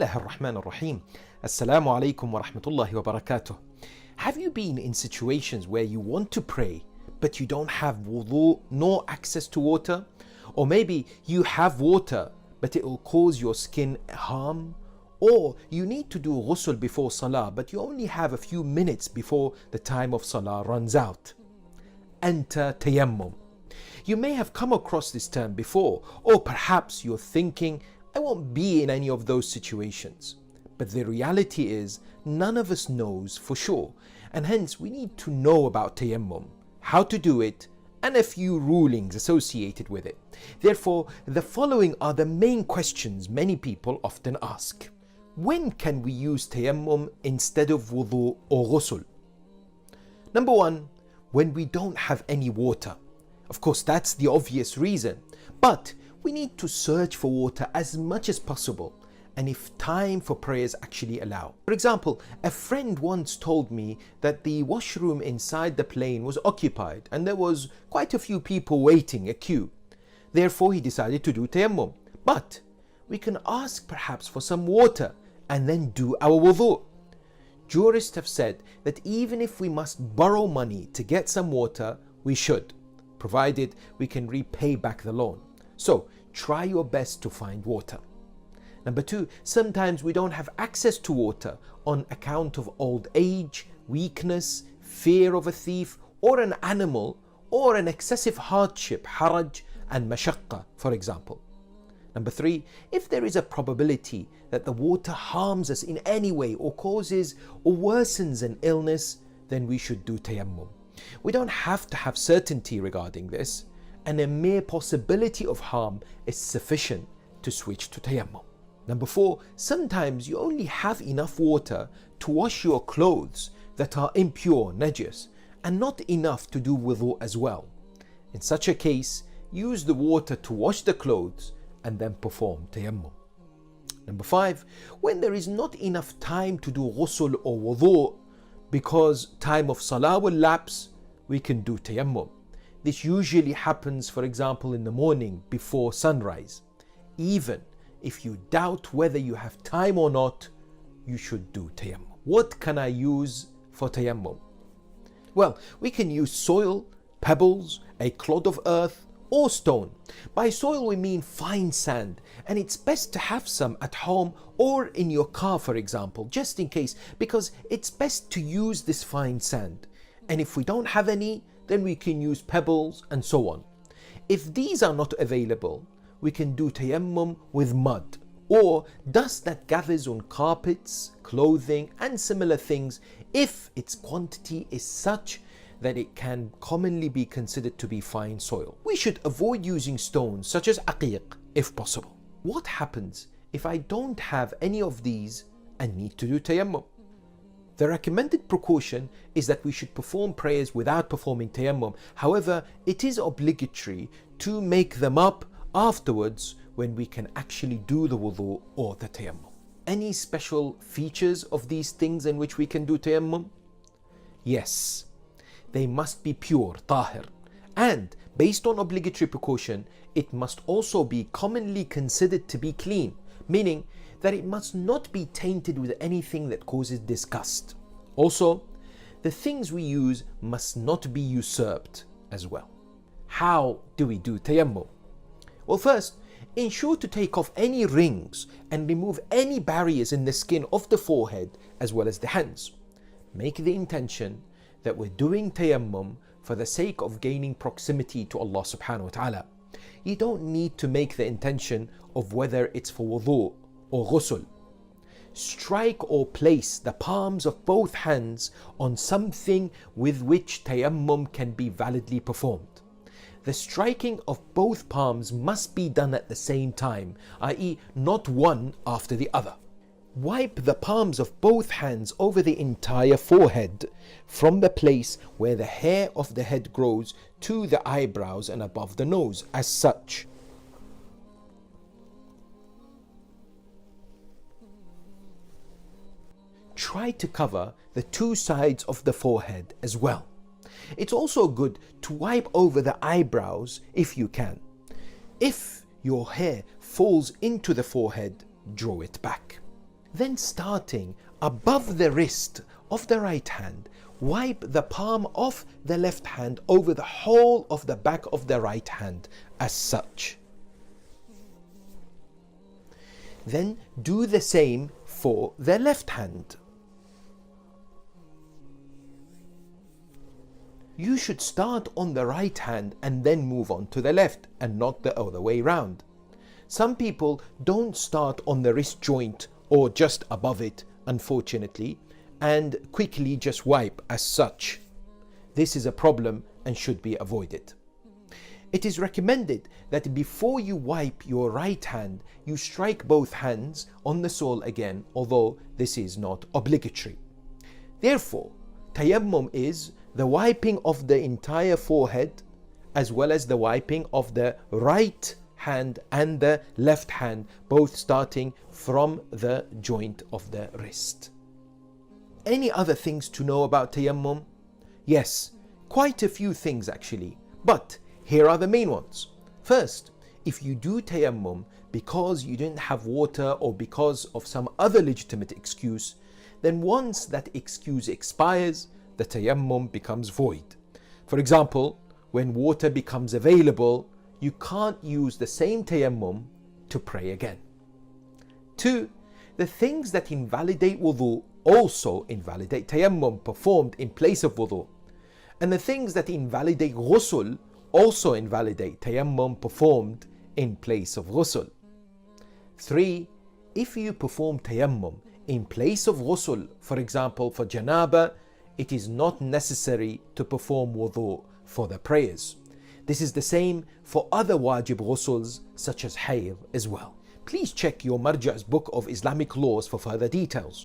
Ar-Rahman Ar-Rahim. Assalamu alaikum wa rahmatullahi wa barakatuh. Have you been in situations where you want to pray but you don't have wudu nor access to water? Or maybe you have water but it will cause your skin harm? Or you need to do ghusl before salah but you only have a few minutes before the time of salah runs out? Enter tayammum. You may have come across this term before, or perhaps you're thinking, I won't be in any of those situations. But the reality is, none of us knows for sure, and hence we need to know about tayammum, how to do it, and a few rulings associated with it. Therefore, the following are the main questions many people often ask. When can we use tayammum instead of wudu or ghusl? Number one, when we don't have any water. Of course, that's the obvious reason, but we need to search for water as much as possible, and if time for prayers actually allow. For example, a friend once told me that the washroom inside the plane was occupied and there was quite a few people waiting, a queue. Therefore, he decided to do tayammum. But we can ask perhaps for some water and then do our wudu. Jurists have said that even if we must borrow money to get some water, we should, provided we can repay back the loan. So try your best to find water. Number two, sometimes we don't have access to water on account of old age, weakness, fear of a thief or an animal, or an excessive hardship, haraj and mashaqqa, for example. Number three, if there is a probability that the water harms us in any way or causes or worsens an illness, then we should do tayammum. We don't have to have certainty regarding this, and a mere possibility of harm is sufficient to switch to tayammum. Number four, sometimes you only have enough water to wash your clothes that are impure, najis, and not enough to do wudu as well. In such a case, use the water to wash the clothes and then perform tayammum. Number five, when there is not enough time to do ghusl or wudu because time of salah will lapse, we can do tayammum. This usually happens, for example, in the morning before sunrise. Even if you doubt whether you have time or not, you should do tayammum. What can I use for tayammum? Well, we can use soil, pebbles, a clod of earth, or stone. By soil we mean fine sand, and it's best to have some at home or in your car, for example, just in case, because it's best to use this fine sand. And if we don't have any, then we can use pebbles and so on. If these are not available, we can do tayammum with mud or dust that gathers on carpets, clothing and similar things if its quantity is such that it can commonly be considered to be fine soil. We should avoid using stones such as aqiq if possible. What happens if I don't have any of these and need to do tayammum? The recommended precaution is that we should perform prayers without performing tayammum. However, it is obligatory to make them up afterwards when we can actually do the wudu or the tayammum. Any special features of these things in which we can do tayammum? Yes. They must be pure, tahir, and based on obligatory precaution, it must also be commonly considered to be clean, meaning that it must not be tainted with anything that causes disgust. Also, the things we use must not be usurped as well. How do we do tayammum? Well, first, ensure to take off any rings and remove any barriers in the skin of the forehead as well as the hands. Make the intention that we're doing tayammum for the sake of gaining proximity to Allah subhanahu wa ta'ala. You don't need to make the intention of whether it's for wudu or ghusl. Strike or place the palms of both hands on something with which tayammum can be validly performed. The striking of both palms must be done at the same time, i.e. not one after the other. Wipe the palms of both hands over the entire forehead from the place where the hair of the head grows to the eyebrows and above the nose as such. Try to cover the two sides of the forehead as well. It's also good to wipe over the eyebrows if you can. If your hair falls into the forehead, draw it back. Then starting above the wrist of the right hand, wipe the palm of the left hand over the whole of the back of the right hand as such. Then do the same for the left hand. You should start on the right hand and then move on to the left and not the other way round. Some people don't start on the wrist joint or just above it, unfortunately, and quickly just wipe as such. This is a problem and should be avoided. It is recommended that before you wipe your right hand, you strike both hands on the sole again, although this is not obligatory. Therefore, tayammum is the wiping of the entire forehead as well as the wiping of the right hand and the left hand, both starting from the joint of the wrist. Any other things to know about tayammum? Yes, quite a few things actually, but here are the main ones. First, if you do tayammum because you didn't have water or because of some other legitimate excuse, then once that excuse expires, the tayammum becomes void. For example, when water becomes available, you can't use the same tayammum to pray again. 2. The things that invalidate wudu also invalidate tayammum performed in place of wudu. And the things that invalidate ghusl also invalidate tayammum performed in place of ghusl. 3. If you perform tayammum in place of ghusl, for example for janaba, it is not necessary to perform wudu for the prayers. This is the same for other wajib ghusls such as hayd as well. Please check your marja''s book of Islamic laws for further details.